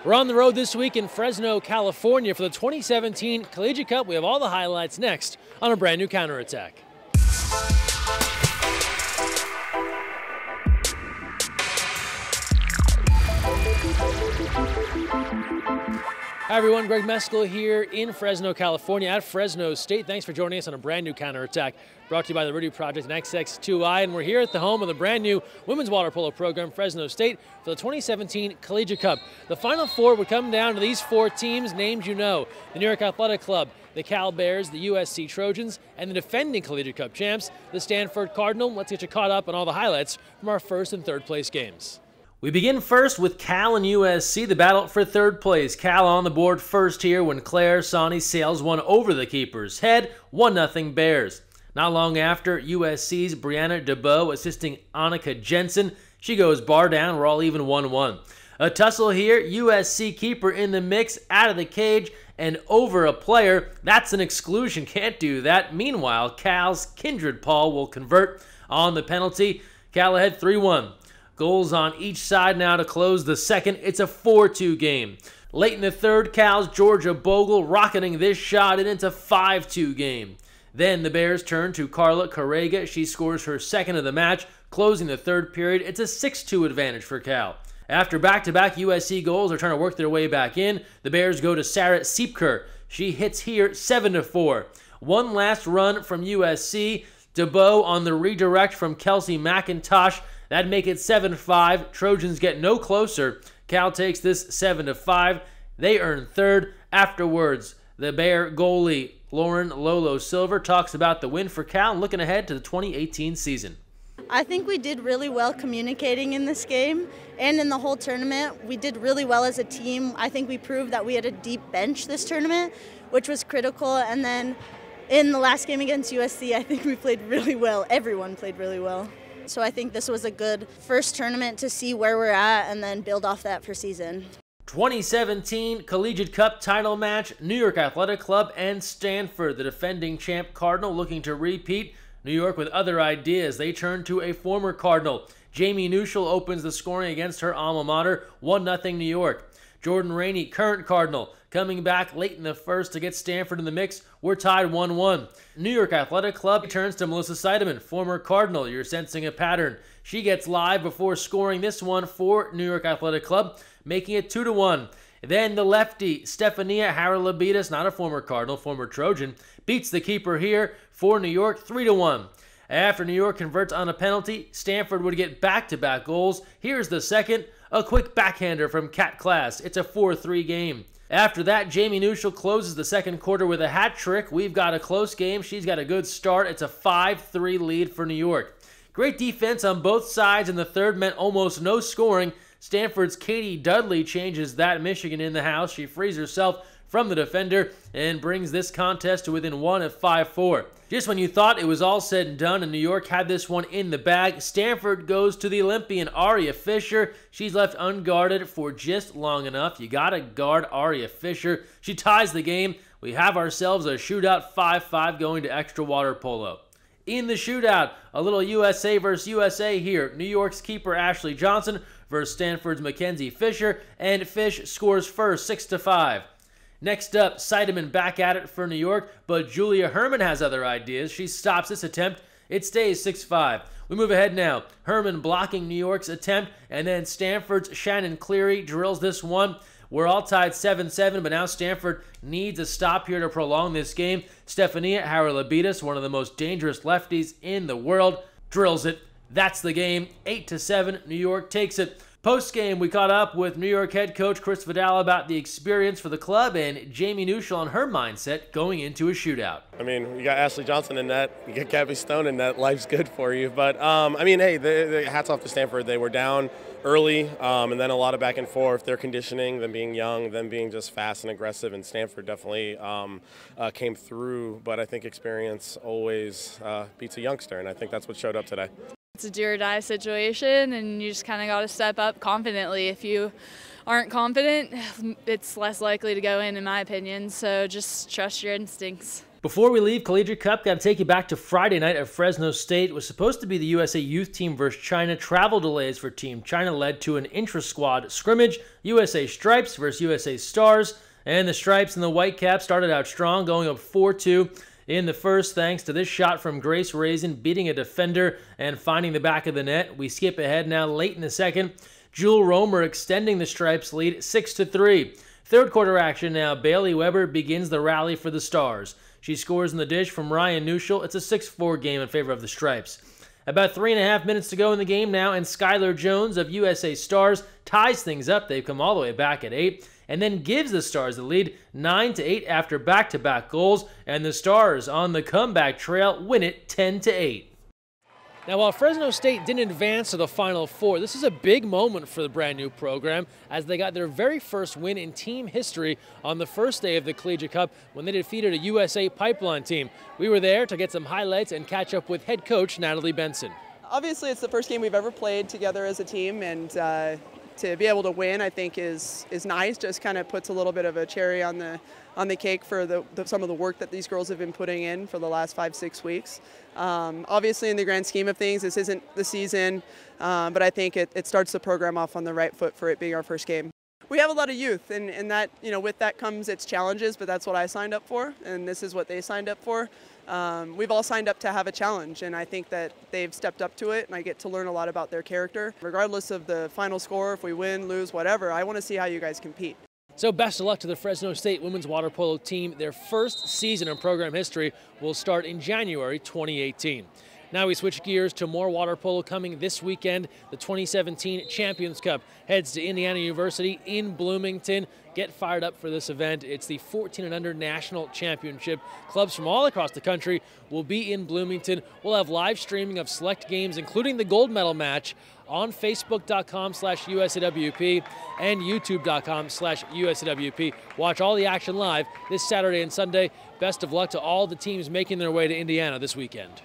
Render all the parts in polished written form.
We're on the road this week in Fresno, California for the 2017 Collegiate Cup. We have all the highlights next on a brand new counterattack. Hi everyone, Greg Mescall here in Fresno, California at Fresno State. Thanks for joining us on a brand new counterattack brought to you by the Rudy Project and XX2I. And we're here at the home of the brand new women's water polo program, Fresno State, for the 2017 Collegiate Cup. The Final Four would come down to these four teams, names you know: the New York Athletic Club, the Cal Bears, the USC Trojans, and the defending Collegiate Cup champs, the Stanford Cardinal. Let's get you caught up on all the highlights from our first and third place games. We begin first with Cal and USC, the battle for third place. Cal on the board first here when Claire Sawney sails one over the keeper's head, 1-0 Bears. Not long after, USC's Brianna DeBow assisting Annika Jensen. She goes bar down, we're all even 1-1. A tussle here, USC keeper in the mix, out of the cage, and over a player. That's an exclusion, can't do that. Meanwhile, Cal's Kindred Paul will convert on the penalty. Cal ahead 3-1. Goals on each side now to close the second. It's a 4-2 game. Late in the third, Cal's Georgia Bogle rocketing this shot, and it's a 5-2 game. Then the Bears turn to Carla Carrega. She scores her second of the match. Closing the third period, it's a 6-2 advantage for Cal. After back-to-back USC goals are trying to work their way back in, the Bears go to Sarah Siepker. She hits here 7-4. One last run from USC. DeBow on the redirect from Kelsey McIntosh. That'd make it 7-5. Trojans get no closer. Cal takes this 7-5. They earn third. Afterwards, the Bear goalie Lauren Lolo Silver talks about the win for Cal and looking ahead to the 2018 season. I think we did really well communicating in this game and in the whole tournament. We did really well as a team. I think we proved that we had a deep bench this tournament, which was critical. And then in the last game against USC, I think we played really well. Everyone played really well. So I think this was a good first tournament to see where we're at and then build off that for season. 2017 Collegiate Cup title match, New York Athletic Club and Stanford, the defending champ Cardinal looking to repeat. New York with other ideas. They turn to a former Cardinal. Jamie Nuschel opens the scoring against her alma mater, 1-0 New York. Jordan Rainey, current Cardinal, coming back late in the first to get Stanford in the mix. We're tied 1-1. New York Athletic Club turns to Melissa Seidemann, former Cardinal. You're sensing a pattern. She gets live before scoring this one for New York Athletic Club, making it 2-1. Then the lefty, Stefania Haralabides, not a former Cardinal, former Trojan, beats the keeper here for New York 3-1. After New York converts on a penalty, Stanford would get back-to-back goals. Here's the second, a quick backhander from Kat Klass. It's a 4-3 game. After that, Jamie Nuschel closes the second quarter with a hat trick. We've got a close game. She's got a good start. It's a 5-3 lead for New York. Great defense on both sides in the third meant almost no scoring. Stanford's Katie Dudley changes that. Michigan in the house. She frees herself from the defender and brings this contest to within one at 5-4. Just when you thought it was all said and done and New York had this one in the bag, Stanford goes to the Olympian Aria Fisher. She's left unguarded for just long enough. You gotta guard Aria Fisher. She ties the game. We have ourselves a shootout, 5-5 going to extra water polo. In the shootout, a little USA versus USA here. New York's keeper Ashley Johnson versus Stanford's Mackenzie Fisher, and Fish scores first, 6-5. Next up, Seidemann back at it for New York, but Julia Herman has other ideas. She stops this attempt. It stays 6-5. We move ahead now. Herman blocking New York's attempt, and then Stanford's Shannon Cleary drills this one. We're all tied 7-7, but now Stanford needs a stop here to prolong this game. Stefania Haralabides, one of the most dangerous lefties in the world, drills it. That's the game. 8-7. New York takes it. Post-game, we caught up with New York head coach Chris Vidal about the experience for the club and Jamie Nuschel on her mindset going into a shootout. I mean, you got Ashley Johnson in net, you get Gabby Stone in net, life's good for you. But, I mean, hey, the hats off to Stanford. They were down early, and then a lot of back and forth. Their conditioning, them being young, them being just fast and aggressive, and Stanford definitely came through. But I think experience always beats a youngster, and I think that's what showed up today. It's a do or die situation, and you just kind of got to step up confidently. If you aren't confident, it's less likely to go in my opinion. So just trust your instincts. Before we leave Collegiate Cup, got to take you back to Friday night at Fresno State. It was supposed to be the USA youth team versus China. Travel delays for Team China led to an intra-squad scrimmage. USA Stripes versus USA Stars. And the Stripes and the Whitecaps started out strong, going up 4-2 in the first, thanks to this shot from Grace Raisin, beating a defender and finding the back of the net. We skip ahead now late in the second. Jewel Romer extending the Stripes' lead 6-3. Third quarter action now. Bailey Weber begins the rally for the Stars. She scores in the dish from Ryan Neuschel. It's a 6-4 game in favor of the Stripes. About 3.5 minutes to go in the game now, and Skylar Jones of USA Stars ties things up. They've come all the way back at 8, and then gives the Stars the lead 9-8 after back-to-back goals, and the Stars on the comeback trail win it 10-8. Now, while Fresno State didn't advance to the Final Four, this is a big moment for the brand new program as they got their very first win in team history on the first day of the Collegiate Cup when they defeated a USA Pipeline team. We were there to get some highlights and catch up with head coach Natalie Benson. Obviously, it's the first game we've ever played together as a team, and to be able to win, I think, is nice. Just kind of puts a little bit of a cherry on the cake for some of the work that these girls have been putting in for the last 5-6 weeks. Obviously, in the grand scheme of things, this isn't the season, but I think it starts the program off on the right foot for it being our first game. We have a lot of youth, and that, with that comes its challenges, but that's what I signed up for, and this is what they signed up for. We've all signed up to have a challenge, and I think that they've stepped up to it, and I get to learn a lot about their character. Regardless of the final score, if we win, lose, whatever, I want to see how you guys compete. So best of luck to the Fresno State women's water polo team. Their first season in program history will start in January 2018. Now we switch gears to more water polo coming this weekend. The 2017 Champions Cup heads to Indiana University in Bloomington. Get fired up for this event. It's the 14 and under national championship. Clubs from all across the country will be in Bloomington. We'll have live streaming of select games, including the gold medal match, on Facebook.com/USAWP and YouTube.com/USAWP. Watch all the action live this Saturday and Sunday. Best of luck to all the teams making their way to Indiana this weekend.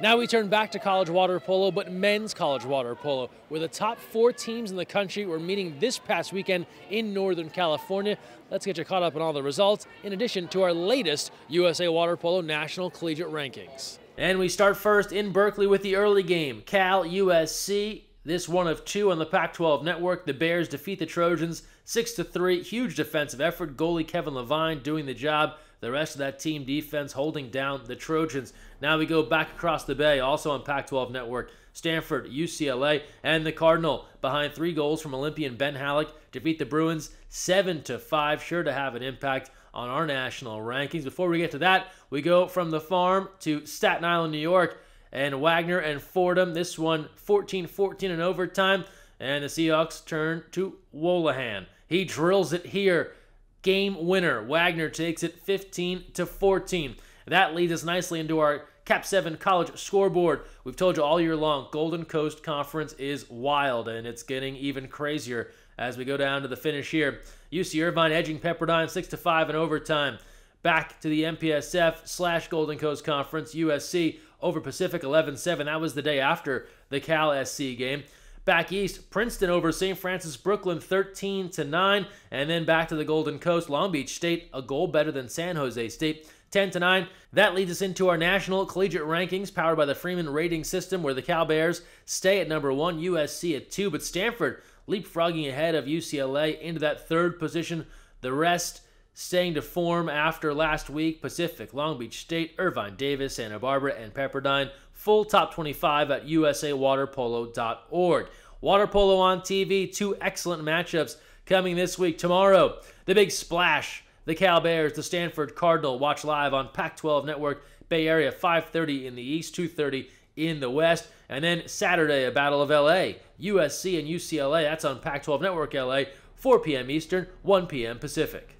Now we turn back to college water polo, but men's college water polo, where the top 4 teams in the country were meeting this past weekend in Northern California. Let's get you caught up on all the results, in addition to our latest USA Water Polo National Collegiate Rankings. And we start first in Berkeley with the early game. Cal USC, this one of 2 on the Pac-12 network. The Bears defeat the Trojans 6-3. Huge defensive effort. Goalie Kevin Levine doing the job. The rest of that team defense holding down the Trojans. Now we go back across the bay, also on Pac-12 Network. Stanford, UCLA, and the Cardinal, behind 3 goals from Olympian Ben Halleck, defeat the Bruins 7-5. Sure to have an impact on our national rankings. Before we get to that, we go from the farm to Staten Island, New York, and Wagner and Fordham. This one 14-14 in overtime, and the Seahawks turn to Wolahan. He drills it here. Game winner. Wagner takes it 15-14. That leads us nicely into our Cap 7 college scoreboard. We've told you all year long, Golden Coast Conference is wild, and it's getting even crazier as we go down to the finish here. UC Irvine edging Pepperdine 6-5 in overtime. Back to the MPSF/Golden Coast Conference. USC over Pacific 11-7. That was the day after the Cal SC game. Back east, Princeton over St. Francis Brooklyn 13-9, and then back to the Golden Coast. Long Beach State a goal better than San Jose State 10-9. That leads us into our national collegiate rankings powered by the Freeman rating system, where the Cal Bears stay at number 1, USC at 2, but Stanford leapfrogging ahead of UCLA into that 3rd position. The rest staying to form after last week: Pacific, Long Beach State, Irvine, Davis, Santa Barbara, and Pepperdine. Full top 25 at usawaterpolo.org. Water polo on TV, 2 excellent matchups coming this week. Tomorrow, the big splash, the Cal Bears, the Stanford Cardinal. Watch live on Pac-12 Network, Bay Area, 5:30 in the East, 2:30 in the West. And then Saturday, a Battle of LA, USC and UCLA. That's on Pac-12 Network LA, 4 p.m. Eastern, 1 p.m. Pacific.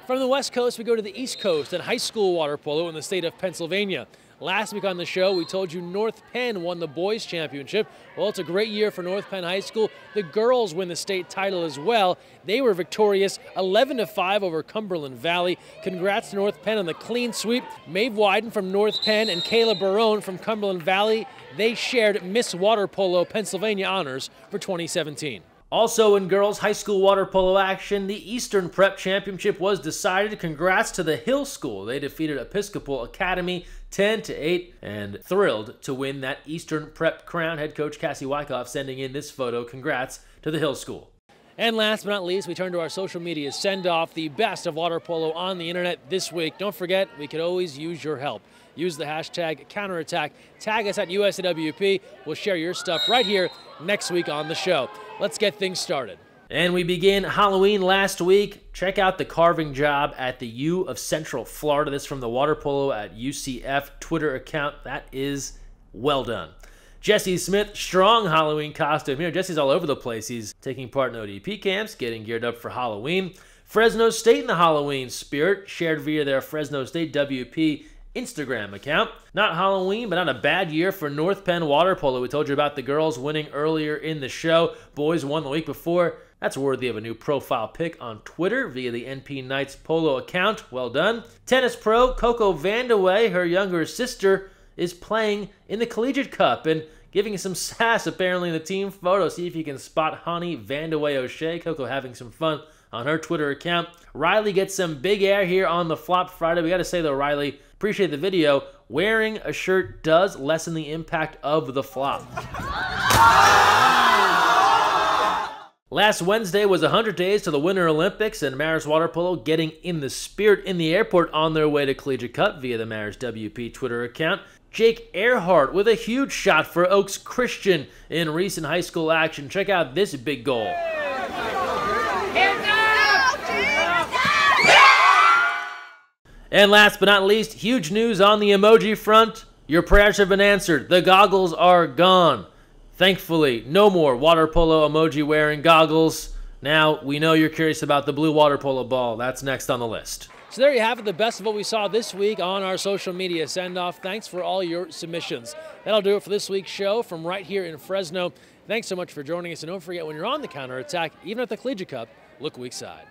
From the West Coast, we go to the East Coast and high school water polo in the state of Pennsylvania. Last week on the show, we told you North Penn won the boys' championship. Well, it's a great year for North Penn High School. The girls win the state title as well. They were victorious 11-5 over Cumberland Valley. Congrats to North Penn on the clean sweep. Maeve Wyden from North Penn and Kayla Barone from Cumberland Valley, they shared Miss Water Polo Pennsylvania honors for 2017. Also in girls high school water polo action, the Eastern Prep Championship was decided. Congrats to the Hill School. They defeated Episcopal Academy 10-8 and thrilled to win that Eastern Prep crown. Head coach Cassie Wyckoff sending in this photo. Congrats to the Hill School. And last but not least, we turn to our social media send-off, the best of water polo on the internet this week. Don't forget, we could always use your help. Use the hashtag counterattack. Tag us at USAWP. We'll share your stuff right here next week on the show. Let's get things started. And we begin Halloween last week. Check out the carving job at the U of Central Florida. This from the Water Polo at UCF Twitter account. That is well done. Jesse Smith, strong Halloween costume here. Jesse's all over the place. He's taking part in ODP camps, getting geared up for Halloween. Fresno State in the Halloween spirit, shared via their Fresno State WP Instagram account. Not Halloween, but not a bad year for North Penn water polo. We told you about the girls winning earlier in the show. Boys won the week before. That's worthy of a new profile pic on Twitter via the NP Knights Polo account. Well done. Tennis pro Coco Vandeweghe, her younger sister, is playing in the Collegiate Cup and giving some sass apparently in the team photo. See if you can spot Honey Vandeweghe O'Shea. Coco having some fun on her Twitter account. Riley gets some big air here on the Flop Friday. We got to say though, Riley, appreciate the video. Wearing a shirt does lessen the impact of the flop. Last Wednesday was 100 days to the Winter Olympics, and Maris Water Polo getting in the spirit in the airport on their way to Collegiate Cup via the Maris WP Twitter account. Jake Earhart with a huge shot for Oaks Christian in recent high school action. Check out this big goal. And last but not least, huge news on the emoji front. Your prayers have been answered. The goggles are gone. Thankfully, no more water polo emoji wearing goggles. Now, we know you're curious about the blue water polo ball. That's next on the list. So there you have it, the best of what we saw this week on our social media send-off. Thanks for all your submissions. That'll do it for this week's show from right here in Fresno. Thanks so much for joining us, and don't forget, when you're on the counterattack, even at the Collegiate Cup, look weak side.